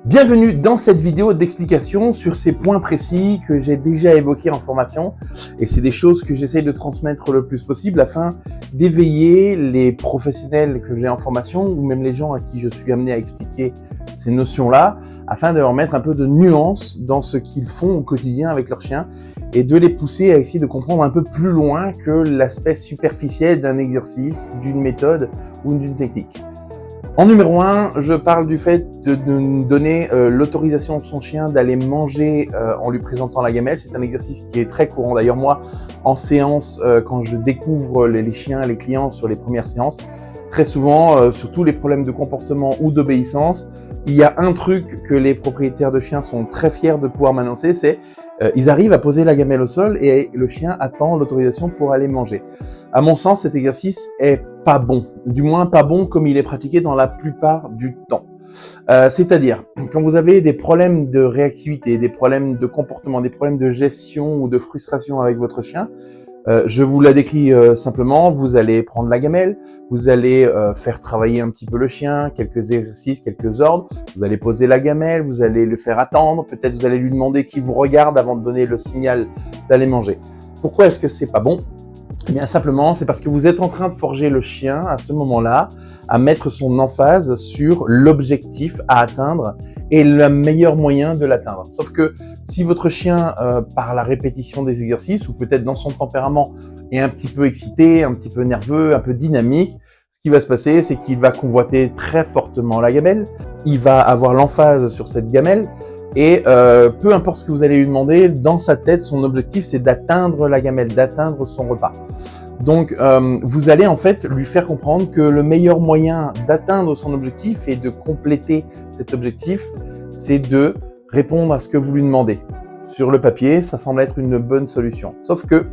Bienvenue dans cette vidéo d'explication sur ces points précis que j'ai déjà évoqués en formation et c'est des choses que j'essaye de transmettre le plus possible afin d'éveiller les professionnels que j'ai en formation ou même les gens à qui je suis amené à expliquer ces notions-là afin de leur mettre un peu de nuance dans ce qu'ils font au quotidien avec leurs chiens et de les pousser à essayer de comprendre un peu plus loin que l'aspect superficiel d'un exercice, d'une méthode ou d'une technique. En numéro 1, je parle du fait de donner l'autorisation de son chien d'aller manger en lui présentant la gamelle. C'est un exercice qui est très courant. D'ailleurs, moi, en séance, quand je découvre les chiens, les clients sur les premières séances, très souvent, sur tous les problèmes de comportement ou d'obéissance, il y a un truc que les propriétaires de chiens sont très fiers de pouvoir m'annoncer, c'est ils arrivent à poser la gamelle au sol et le chien attend l'autorisation pour aller manger. À mon sens, cet exercice est pas bon, du moins pas bon comme il est pratiqué dans la plupart du temps. C'est-à-dire, quand vous avez des problèmes de réactivité, des problèmes de comportement, des problèmes de gestion ou de frustration avec votre chien, je vous la décris simplement, vous allez prendre la gamelle, vous allez faire travailler un petit peu le chien, quelques exercices, quelques ordres, vous allez poser la gamelle, vous allez le faire attendre, peut-être vous allez lui demander qu'il vous regarde avant de donner le signal d'aller manger. Pourquoi est-ce que c'est pas bon ? Eh bien simplement, c'est parce que vous êtes en train de forger le chien à ce moment-là, à mettre son emphase sur l'objectif à atteindre et le meilleur moyen de l'atteindre. Sauf que si votre chien, par la répétition des exercices, ou peut-être dans son tempérament, est un petit peu excité, un petit peu nerveux, un peu dynamique, ce qui va se passer, c'est qu'il va convoiter très fortement la gamelle, il va avoir l'emphase sur cette gamelle, et peu importe ce que vous allez lui demander, dans sa tête, son objectif, c'est d'atteindre la gamelle, d'atteindre son repas. Donc, vous allez en fait lui faire comprendre que le meilleur moyen d'atteindre son objectif et de compléter cet objectif, c'est de répondre à ce que vous lui demandez. Sur le papier, ça semble être une bonne solution. Sauf que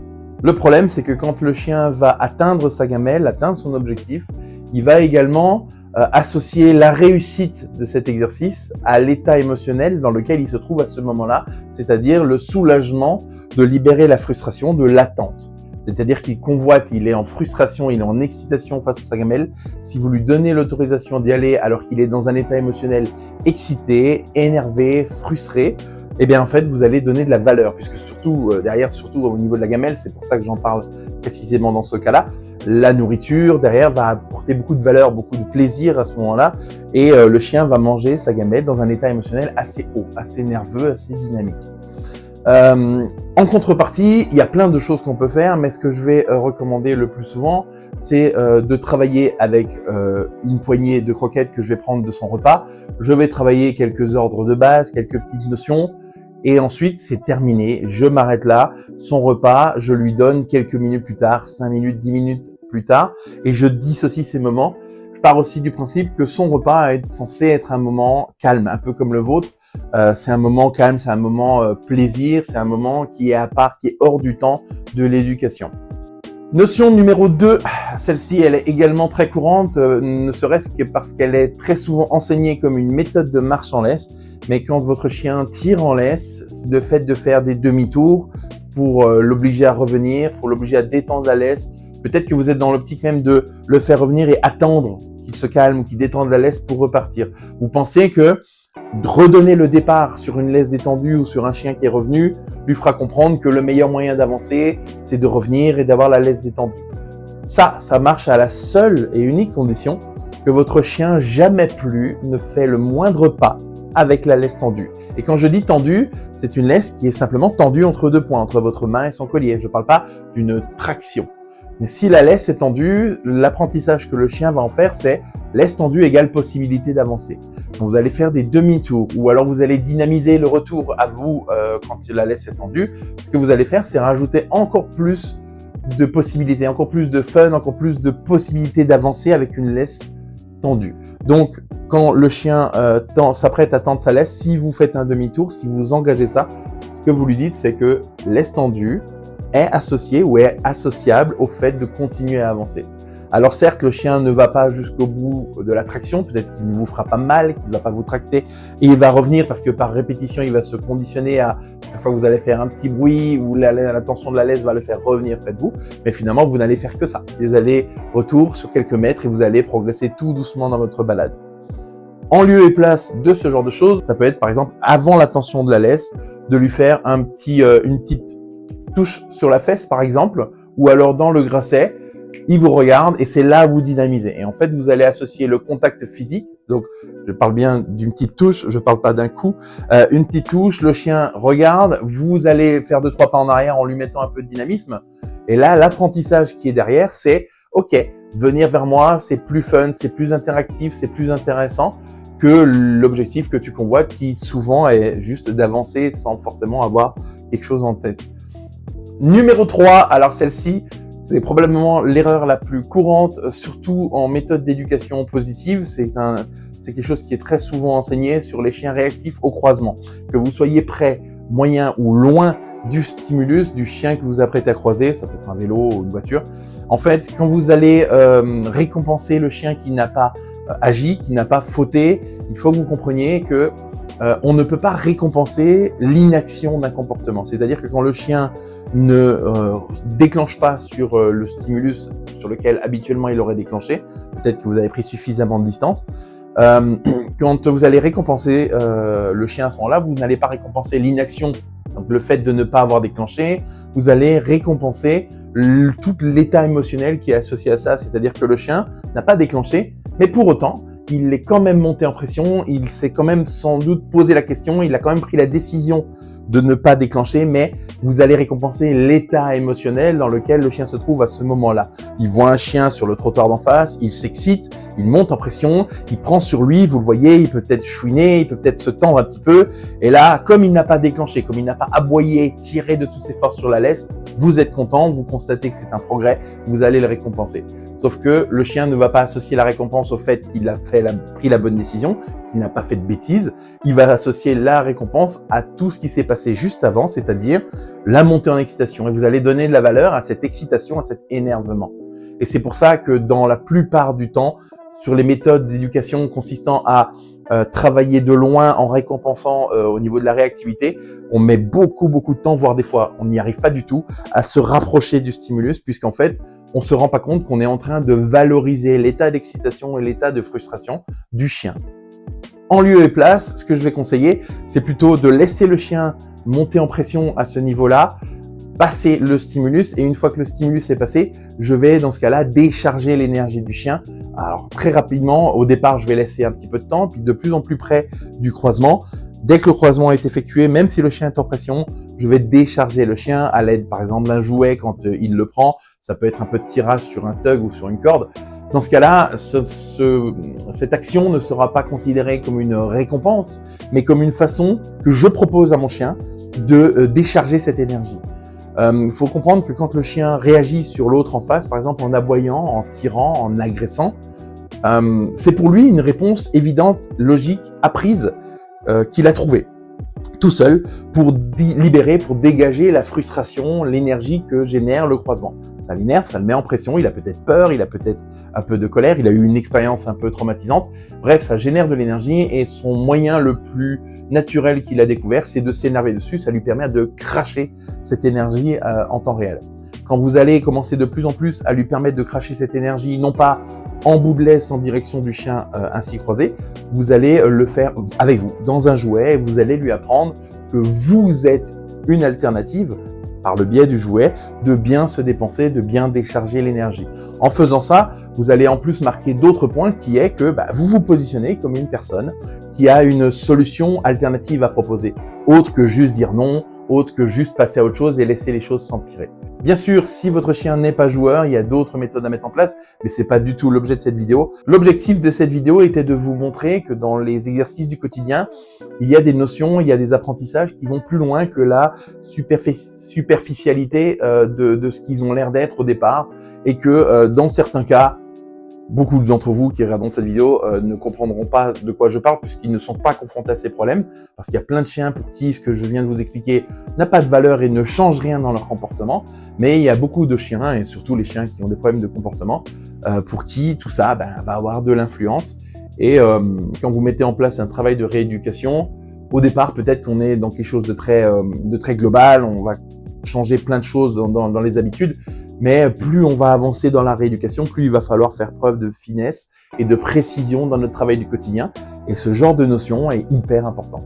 le problème, c'est que quand le chien va atteindre sa gamelle, atteindre son objectif, il va également associer la réussite de cet exercice à l'état émotionnel dans lequel il se trouve à ce moment-là, c'est-à-dire le soulagement de libérer la frustration de l'attente. C'est-à-dire qu'il convoite, il est en frustration, il est en excitation face à sa gamelle. Si vous lui donnez l'autorisation d'y aller alors qu'il est dans un état émotionnel excité, énervé, frustré, eh bien en fait vous allez donner de la valeur, puisque surtout derrière, surtout au niveau de la gamelle, c'est pour ça que j'en parle précisément dans ce cas-là, la nourriture derrière va apporter beaucoup de valeur, beaucoup de plaisir à ce moment-là, et le chien va manger sa gamelle dans un état émotionnel assez haut, assez nerveux, assez dynamique. En contrepartie, il y a plein de choses qu'on peut faire, mais ce que je vais recommander le plus souvent, c'est de travailler avec une poignée de croquettes que je vais prendre de son repas. Je vais travailler quelques ordres de base, quelques petites notions, et ensuite c'est terminé. Je m'arrête là. Son repas, je lui donne quelques minutes plus tard, 5 minutes, 10 minutes plus tard, et je dissocie ces moments. Je pars aussi du principe que son repas est censé être un moment calme, un peu comme le vôtre. C'est un moment calme, c'est un moment plaisir, c'est un moment qui est à part, qui est hors du temps de l'éducation. Notion numéro 2, celle-ci elle est également très courante, ne serait-ce que parce qu'elle est très souvent enseignée comme une méthode de marche en laisse, mais quand votre chien tire en laisse, le fait de faire des demi-tours pour l'obliger à revenir, pour l'obliger à détendre la laisse, peut-être que vous êtes dans l'optique même de le faire revenir et attendre qu'il se calme ou qu'il détende la laisse pour repartir. Vous pensez que redonner le départ sur une laisse détendue ou sur un chien qui est revenu lui fera comprendre que le meilleur moyen d'avancer, c'est de revenir et d'avoir la laisse détendue. Ça marche à la seule et unique condition que votre chien jamais plus ne fait le moindre pas avec la laisse tendue. Et quand je dis tendue, c'est une laisse qui est simplement tendue entre deux points, entre votre main et son collier. Je ne parle pas d'une traction. Mais si la laisse est tendue, l'apprentissage que le chien va en faire, c'est laisse tendue égale possibilité d'avancer. Donc vous allez faire des demi-tours ou alors vous allez dynamiser le retour à vous quand la laisse est tendue. Ce que vous allez faire, c'est rajouter encore plus de possibilités, encore plus de fun, encore plus de possibilités d'avancer avec une laisse tendue. Donc quand le chien s'apprête à tendre sa laisse, si vous faites un demi-tour, si vous engagez ça, ce que vous lui dites, c'est que laisse tendue est associé ou est associable au fait de continuer à avancer. Alors certes, le chien ne va pas jusqu'au bout de la traction, peut-être qu'il ne vous fera pas mal, qu'il ne va pas vous tracter, et il va revenir parce que par répétition, il va se conditionner à chaque fois que vous allez faire un petit bruit ou la tension de la laisse va le faire revenir près de vous, mais finalement, vous n'allez faire que ça, des allers-retours sur quelques mètres et vous allez progresser tout doucement dans votre balade. En lieu et place de ce genre de choses, ça peut être par exemple avant la tension de la laisse, de lui faire une petite touche sur la fesse par exemple, ou alors dans le grasset, il vous regarde et c'est là où vous dynamisez. Et en fait, vous allez associer le contact physique, donc je parle bien d'une petite touche, je parle pas d'un coup, une petite touche, le chien regarde, vous allez faire 2-3 pas en arrière en lui mettant un peu de dynamisme. Et là, l'apprentissage qui est derrière, c'est ok, venir vers moi, c'est plus fun, c'est plus interactif, c'est plus intéressant que l'objectif que tu convoites qui souvent est juste d'avancer sans forcément avoir quelque chose en tête. Numéro 3, alors celle-ci, c'est probablement l'erreur la plus courante, surtout en méthode d'éducation positive. C'est quelque chose qui est très souvent enseigné sur les chiens réactifs au croisement. Que vous soyez près, moyen ou loin du stimulus, du chien que vous apprêtez à croiser, ça peut être un vélo ou une voiture. En fait, quand vous allez récompenser le chien qui n'a pas agi, qui n'a pas fauté, il faut que vous compreniez que on ne peut pas récompenser l'inaction d'un comportement. C'est-à-dire que quand le chien ne déclenche pas sur le stimulus sur lequel habituellement il aurait déclenché, peut-être que vous avez pris suffisamment de distance, quand vous allez récompenser le chien à ce moment-là, vous n'allez pas récompenser l'inaction, donc le fait de ne pas avoir déclenché, vous allez récompenser tout l'état émotionnel qui est associé à ça, c'est-à-dire que le chien n'a pas déclenché, mais pour autant, il est quand même monté en pression, il s'est quand même sans doute posé la question, il a quand même pris la décision de ne pas déclencher, mais vous allez récompenser l'état émotionnel dans lequel le chien se trouve à ce moment-là. Il voit un chien sur le trottoir d'en face, il s'excite, il monte en pression, il prend sur lui, vous le voyez, il peut peut-être chouiner, il peut peut-être se tendre un petit peu, et là, comme il n'a pas déclenché, comme il n'a pas aboyé, tiré de toutes ses forces sur la laisse, vous êtes content, vous constatez que c'est un progrès, vous allez le récompenser. Sauf que le chien ne va pas associer la récompense au fait qu'il a pris la bonne décision, qu'il n'a pas fait de bêtises. Il va associer la récompense à tout ce qui s'est passé juste avant, c'est-à-dire la montée en excitation. Et vous allez donner de la valeur à cette excitation, à cet énervement. Et c'est pour ça que dans la plupart du temps, sur les méthodes d'éducation consistant à travailler de loin en récompensant au niveau de la réactivité, on met beaucoup de temps, voire des fois on n'y arrive pas du tout, à se rapprocher du stimulus, puisqu'en fait, on se rend pas compte qu'on est en train de valoriser l'état d'excitation et l'état de frustration du chien. En lieu et place, ce que je vais conseiller, c'est plutôt de laisser le chien monter en pression à ce niveau-là, passer le stimulus, et une fois que le stimulus est passé, je vais dans ce cas-là décharger l'énergie du chien. Alors très rapidement, au départ, je vais laisser un petit peu de temps, puis de plus en plus près du croisement. Dès que le croisement est effectué, même si le chien est en pression, je vais décharger le chien à l'aide, par exemple, d'un jouet quand il le prend. Ça peut être un peu de tirage sur un tug ou sur une corde. Dans ce cas-là, cette action ne sera pas considérée comme une récompense, mais comme une façon que je propose à mon chien de décharger cette énergie. Il faut comprendre que quand le chien réagit sur l'autre en face, par exemple en aboyant, en tirant, en agressant, c'est pour lui une réponse évidente, logique, apprise, qu'il a trouvée tout seul pour libérer, pour dégager la frustration, l'énergie que génère le croisement. Ça l'énerve, ça le met en pression, il a peut-être peur, il a peut-être un peu de colère, il a eu une expérience un peu traumatisante. Bref, ça génère de l'énergie et son moyen le plus naturel qu'il a découvert, c'est de s'énerver dessus. Ça lui permet de cracher cette énergie en temps réel. Quand vous allez commencer de plus en plus à lui permettre de cracher cette énergie, non pas en bout de laisse en direction du chien ainsi croisé, vous allez le faire avec vous, dans un jouet, et vous allez lui apprendre que vous êtes une alternative, par le biais du jouet, de bien se dépenser, de bien décharger l'énergie. En faisant ça, vous allez en plus marquer d'autres points qui est que vous vous positionnez comme une personne qui a une solution alternative à proposer, autre que juste dire non, autre que juste passer à autre chose et laisser les choses s'empirer. Bien sûr, si votre chien n'est pas joueur, il y a d'autres méthodes à mettre en place, mais c'est pas du tout l'objet de cette vidéo. L'objectif de cette vidéo était de vous montrer que dans les exercices du quotidien, il y a des notions, il y a des apprentissages qui vont plus loin que la superficialité de ce qu'ils ont l'air d'être au départ, et que dans certains cas, beaucoup d'entre vous qui regarderont cette vidéo ne comprendront pas de quoi je parle puisqu'ils ne sont pas confrontés à ces problèmes, parce qu'il y a plein de chiens pour qui ce que je viens de vous expliquer n'a pas de valeur et ne change rien dans leur comportement, mais il y a beaucoup de chiens, et surtout les chiens qui ont des problèmes de comportement, pour qui tout ça va avoir de l'influence. Et quand vous mettez en place un travail de rééducation, au départ peut-être qu'on est dans quelque chose de très global, on va changer plein de choses dans les habitudes, mais plus on va avancer dans la rééducation, plus il va falloir faire preuve de finesse et de précision dans notre travail du quotidien. Et ce genre de notion est hyper importante.